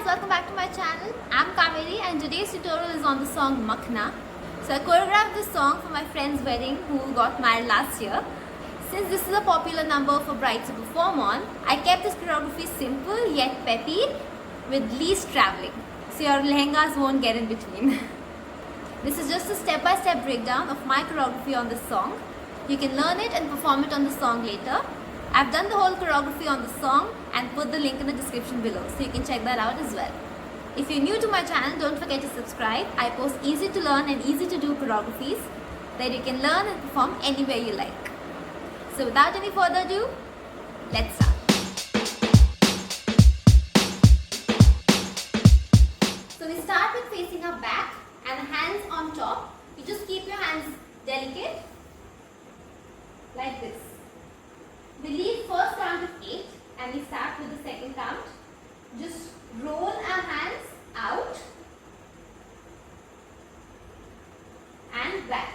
welcome back to my channel. I'm Kaveri and today's tutorial is on the song Makhna. So I choreographed this song for my friend's wedding who got married last year. Since this is a popular number for brides to perform on, I kept this choreography simple yet peppy with least traveling. So your lehengas won't get in between. This is just a step-by-step breakdown of my choreography on this song. You can learn it and perform it on the song later. I've done the whole choreography on the song and put the link in the description below, so you can check that out as well. If you're new to my channel, don't forget to subscribe. I post easy to learn and easy to do choreographies that you can learn and perform anywhere you like. So without any further ado, let's start. So we start with facing our back and hands on top. You just keep your hands delicate like this. We leave first count of 8 and we start with the second count. Just roll our hands out and back.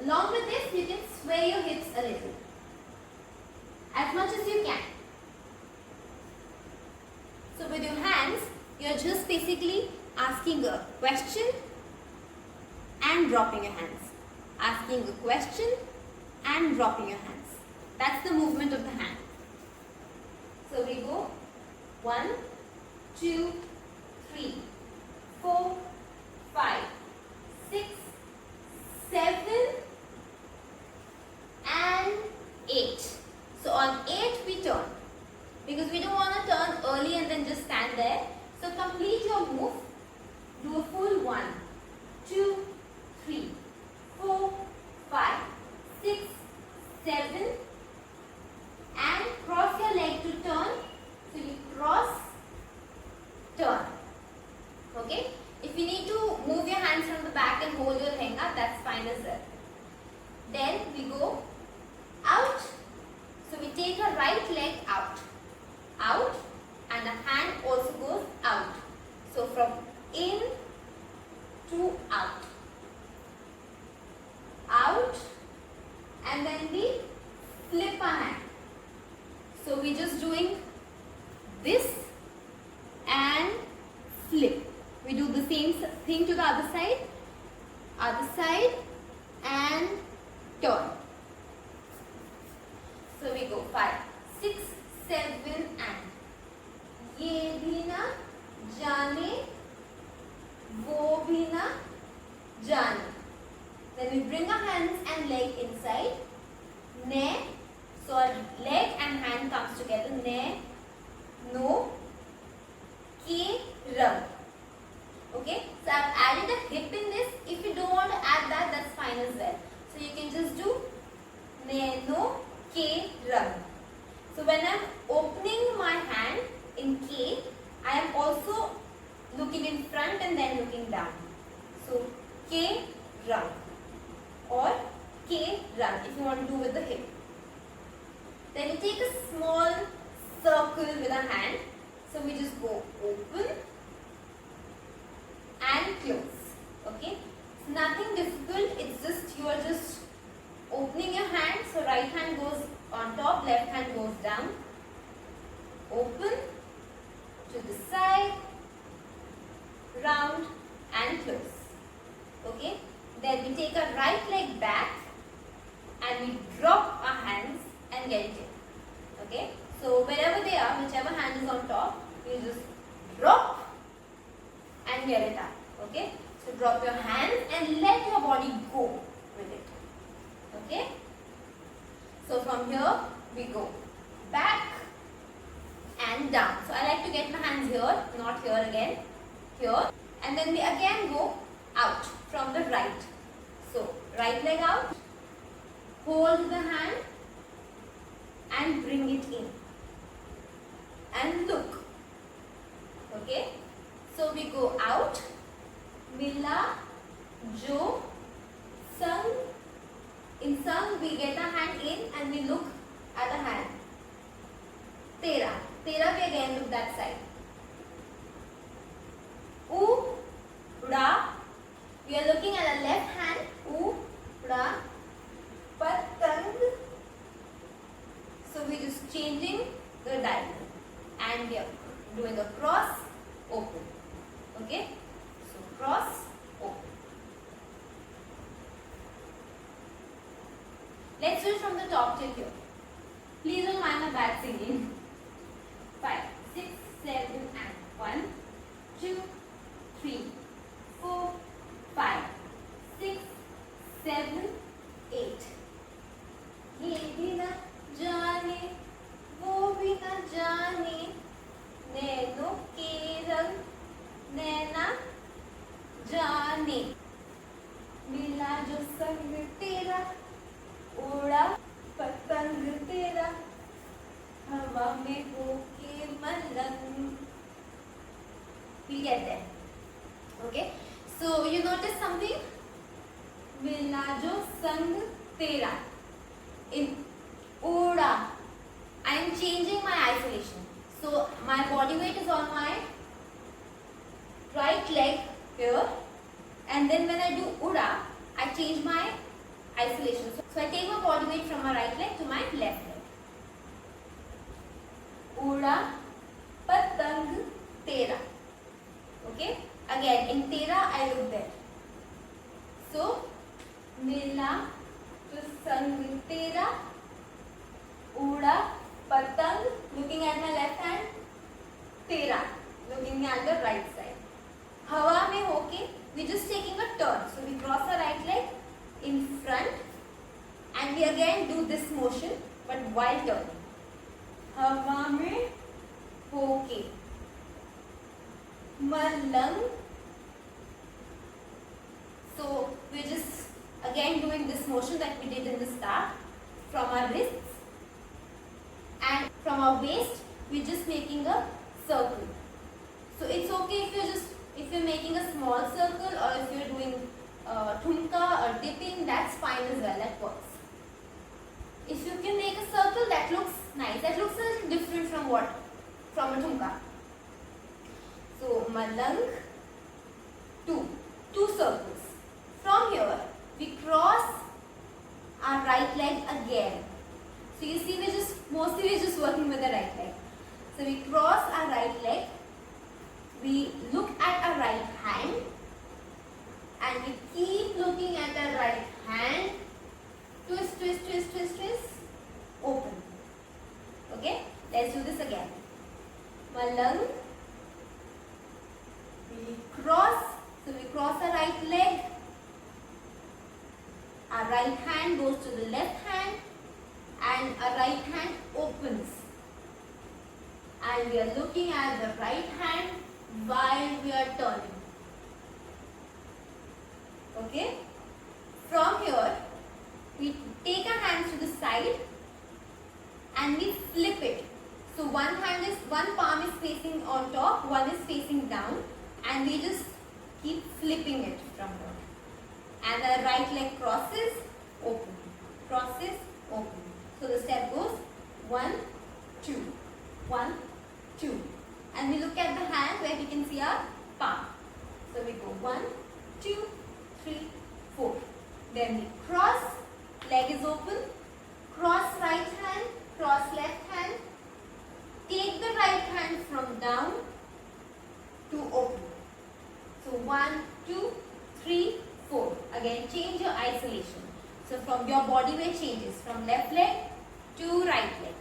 Along with this, you can sway your hips a little, as much as you can. So with your hands, you are just basically asking a question and dropping your hands. Asking a question and dropping your hands. That's the movement of the hand. So we go 1, 2, 3, 4, 5, 6, 7 and 8. So on 8 we turn, because we don't want to turn early and then just stand there. So complete your move. Do a full 1, 2, 3, 4, 5, 6, 7 and cross your leg to turn. So you cross, turn. Okay? If you need to move your hands from the back and hold your lehenga, that's fine as well. Then we go out. So we take our right leg out, and the hand also goes out. So from in to out, and then we flip our hand. So we're just doing this and flip. We do the same thing to the other side and turn. So we go 5, 6, 7 and ye bhi na jaane, wo bhi na jaane. Then we bring our hands and leg inside. Ne. So our leg and hand comes together. Ne, no, ke, rang. Okay. So I've added a hip in this. If you don't want to add that, that's fine as well. So you can just do ne, no, ke, rang. So when I'm opening my hand in ke, I am also looking in front and then looking down. So ke, rang or ke, rang if you want to do with the hip. Then we take a small circle with our hand. So we just go open and close. Okay. It's nothing difficult. It's just you are just opening your hand. So right hand goes on top, left hand goes down. Open to the side, round and close. Okay. Then we take our right leg back and we drop our hands and get it in. Okay, so wherever they are, whichever hand is on top, you just drop and get it up. Okay, so drop your hands and let your body go with it. Okay, so from here we go back and down. So I like to get my hands here, not here again, here, and then we again go out from the right. So right leg out, hold the hand and bring it in and look. Okay, so we go out, mila, jo, sang. In sang we get a hand in and we look at the hand. Tera, tera we again look that side. U, ra, we are looking at the left hand. U, ra, patang. So we just changing the diagonal and here. doing a cross, open. Okay, so cross, open. Let's do it from the top till here. Please don't mind my bad singing. 5, 6, 7 and 1, 2, 3, 4, 5, 6, 7, 8. ये भी न जाने वो भी न जाने नैनों के रंग नैना जाने मिला जो संग तेरा उड़ा पतंग तेरा हवा में होके मलंग. We get there. Okay, so you notice something? मिला जो संग तेरा. In उड़ा, I am changing my isolation. So my body weight is on my right leg here, and then when I do uda, I change my isolation. So I take my body weight from my right leg to my left leg. Uda patang tera. Okay, again in tera I look there. So mila to sang tera uda patang, looking at my left hand, tera looking at the right side. Hawa mein hoke, we just taking a turn. So we cross our right leg in front and we again do this motion but while turning. Hawa mein hoke malang. So we're just again doing this motion that we did in the start from our wrists, and from our waist we're just making a circle. So it's okay if you're making a small circle, or if you're doing thumka or dipping, that's fine as well, that works. If you can make a circle, that looks nice. That looks a little different from a thumka. So malang, two circles. From here we cross our right leg again. So you see we're just working with the right leg. So we cross our right leg, we look at our right hand and we keep looking at our right hand, twist, twist, twist, twist, twist, open. Okay, let's do this again. Malang, we cross, so we cross our right leg, our right hand goes to the left hand and our right hand opens, and we are looking at the right hand while we are turning. Okay, from here we take our hands to the side and we flip it. So one palm is facing on top, one is facing down, and we just keep flipping it from here. And the right leg crosses, open, crosses, open. So the step goes 1, 2, 1, 2. And we look at the hand where we can see our palm. So we go 1, 2, 3, 4. Then we cross, leg is open, cross right hand, cross left hand. Take the right hand from down to open. So 1, 2, 3, 4. Again change your isolation. So from your body weight changes from left leg to right leg.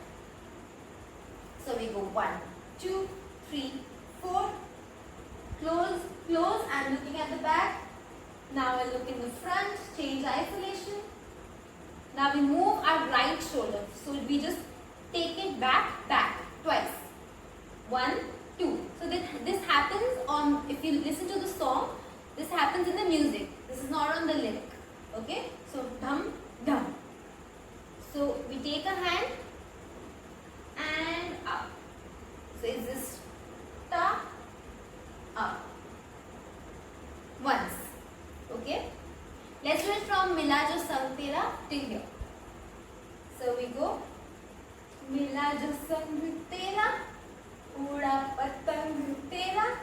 So we go 1, 2, 3, 4. Close, close, and looking at the back. Now I look in the front, change isolation. Now we move our right shoulder. So we just take it back, back, twice. 1, 2. So this happens on, if you listen to the song, this happens in the music. This is not on the lyric. Okay? So dham, dham. So we take a hand and up. So it's this ta, up. Once. Okay? Let's do it from Mila Jo Sang Tera till here. So we go Mila Jo Sang Tera, Uda Patang Tera,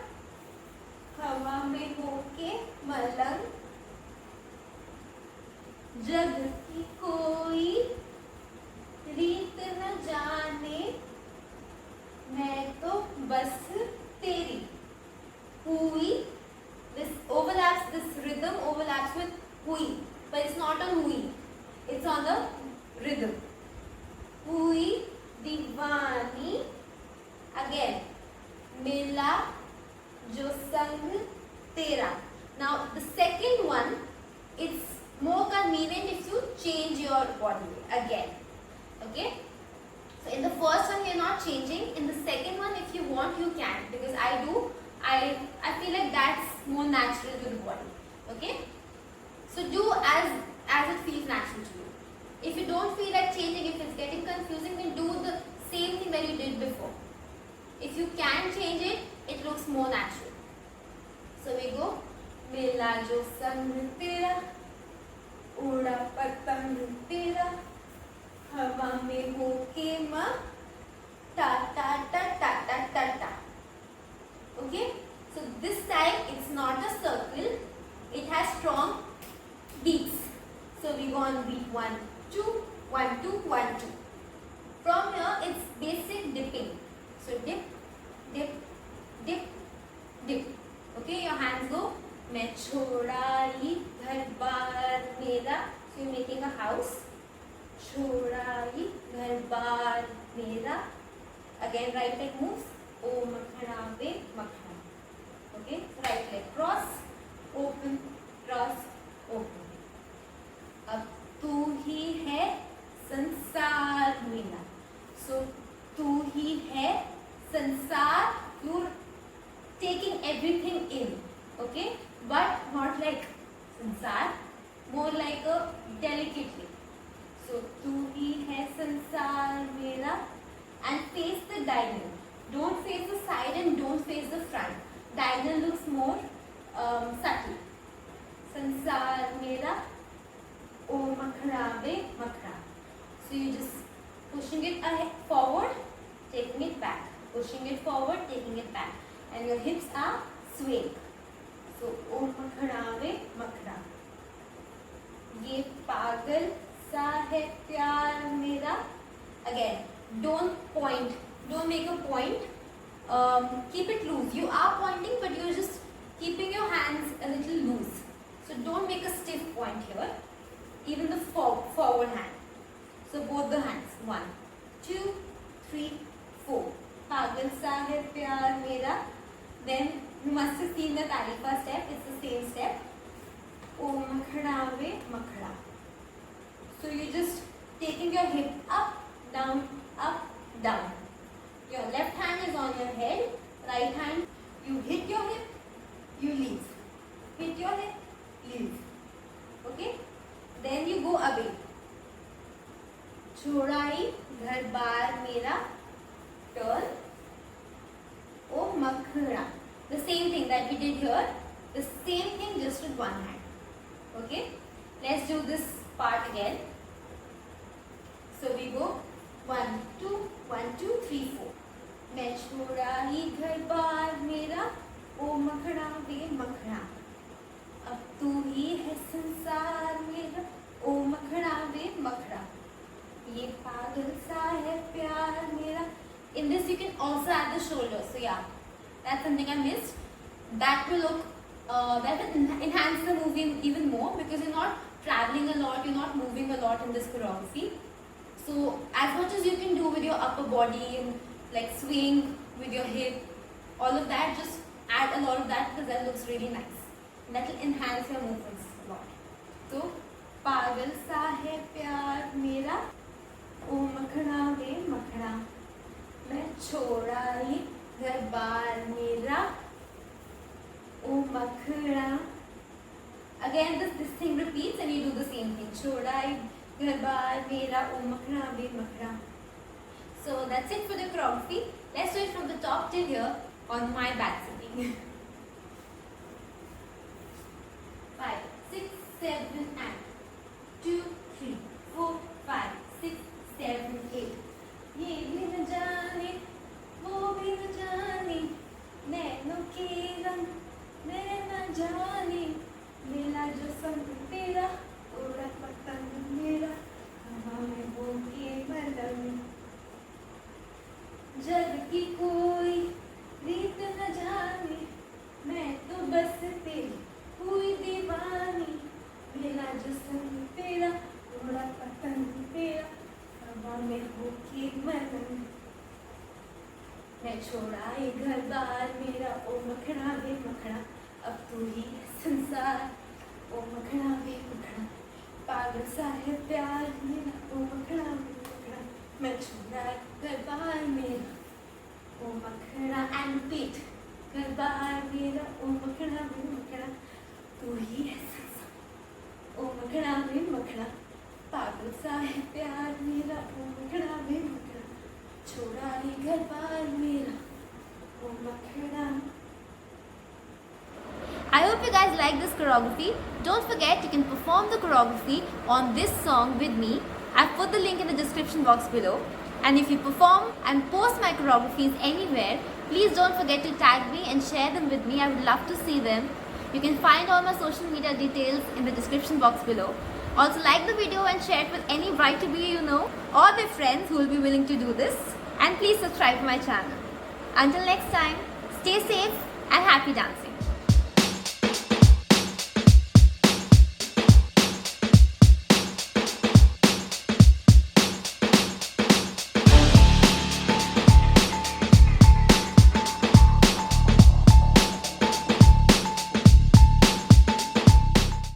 हवा में होके मलंग, जग की कोई रीत न जाने, मैं तो बस मिला जो संग तेरा. Now the second one, it's more convenient if you change your body again. Okay. So in the first one you're not changing. In the second one, if you want, you can, because I do. I feel like that's more natural to the body. Okay. So do as it feels natural to you. If you don't feel like changing, if it's getting confusing, then do the same thing that you did before. If you can change it, it looks more natural. So we go. मिला जो संग तेरा, उड़ा पतंग तेरा, हवा में होके माँ, टा टा टा टा टा टा टा. Okay, so this time it's not a circle, it has strong beats. So we go on beat 1 2 1 2 1 2. From here it's basic dipping. So dip dip dip dip. Okay, your hands go. मैं छोड़ाई घर बार मेरा. So you're making a house. छोड़ाई घर बार मेरा. Again right leg moves. ओ मखना वे मखना. Okay, right leg cross, open, cross, open. अब तू ही है संसार मेरा. So तू ही है संसार. You're taking everything in. Okay, but not like संसार, more like a delicately. So तू ही है संसार मेरा, and face the diagonal. Don't face the side and don't face the front. Diagonal looks more subtle. संसार मेरा, ओ मखरा वे मखरा. So you just pushing it ahead, forward, taking it back, pushing it forward, taking it back, and your hips are swaying. So ओ मखरा वे मखरा. ये पागल सा है प्यार मेरा. Again, don't point, don't make a point. Keep it loose. You are pointing, but you're just keeping your hands a little loose. So don't make a stiff point here. Even the forward hand. So both the hands. 1 2 3 4. पागल सा है प्यार मेरा. Then you must have seen the tarifa step. It's the same step. O makhda ve makhda. So you just taking your hip up, down, down. Your left hand is on your head. Right hand, you hit your hip, you leave. Hit your hip, leave. Okay. Then you go away. छोड़ाई घर बार मेरा. Turn. O makhda. The same thing that we did here. The same thing, just with one hand. Okay. Let's do this part again. So we go 1 2 1 2 3 4. मैं छोड़ाई घर बार मेरा, ओ मखड़ा वे मखड़ा. अब तू ही है संसार मेरा, ओ मखड़ा वे मखड़ा. ये पागल सा है प्यार मेरा. In this you can also add the shoulders. So yeah, that's something I missed. That will look, that will enhance the movie even more, because you're not traveling a lot, you're not moving a lot in this choreography. So as much as you can do with your upper body and like swing with your hip, all of that, just add a lot of that, because that looks really nice. That will enhance your movements a lot. So पागल सा है प्यार मेरा, ओ मखड़ा वे मखड़ा. मैं छोड़ाई घर बार मेरा, ओ मखड़ा. Again this thing repeats and you do the same thing. छोड़ाई घर बार मेरा, ओ मखड़ा वे मखड़ा. So that's it for the choreography. Let's do it from the top till here on my back sitting. 5 6 7 and 2 3 4 5 6 7 8. ये भी न जाने वो भी न जाने, नैनों के रंग मैं न जाने. मिला जो संग तेरा, उड़ा पतंग मेरा, हवा में होके मलंग. जग की कोई रीत न जाने, छोड़ा ये घर बार मेरा, ओ मखना वे मखना, अब तू ही है संसार, ओ मखना वे मखना, पागल सा है प्यार मेरा, ओ मखना वे मखना, मैं छोड़ा घर बार मेरा, ओ मखना एंड रिपीट, घर बार मेरा, ओ मखना वे मखना, तू ही है संसार, ओ मखना वे मखना, पागल सा है प्यार मेरा, ओ मखना वे मखना, छोड़ा ये घर बार मेरा, ओ मखना. I hope you guys like this choreography. Don't forget you can perform the choreography on this song with me. I've put the link in the description box below. And if you perform and post my choreographies anywhere, please don't forget to tag me and share them with me. I would love to see them. You can find all my social media details in the description box below. Also like the video and share it with any bride-to-be you know or their friends who will be willing to do this. And please subscribe to my channel. Until next time, stay safe and happy dancing.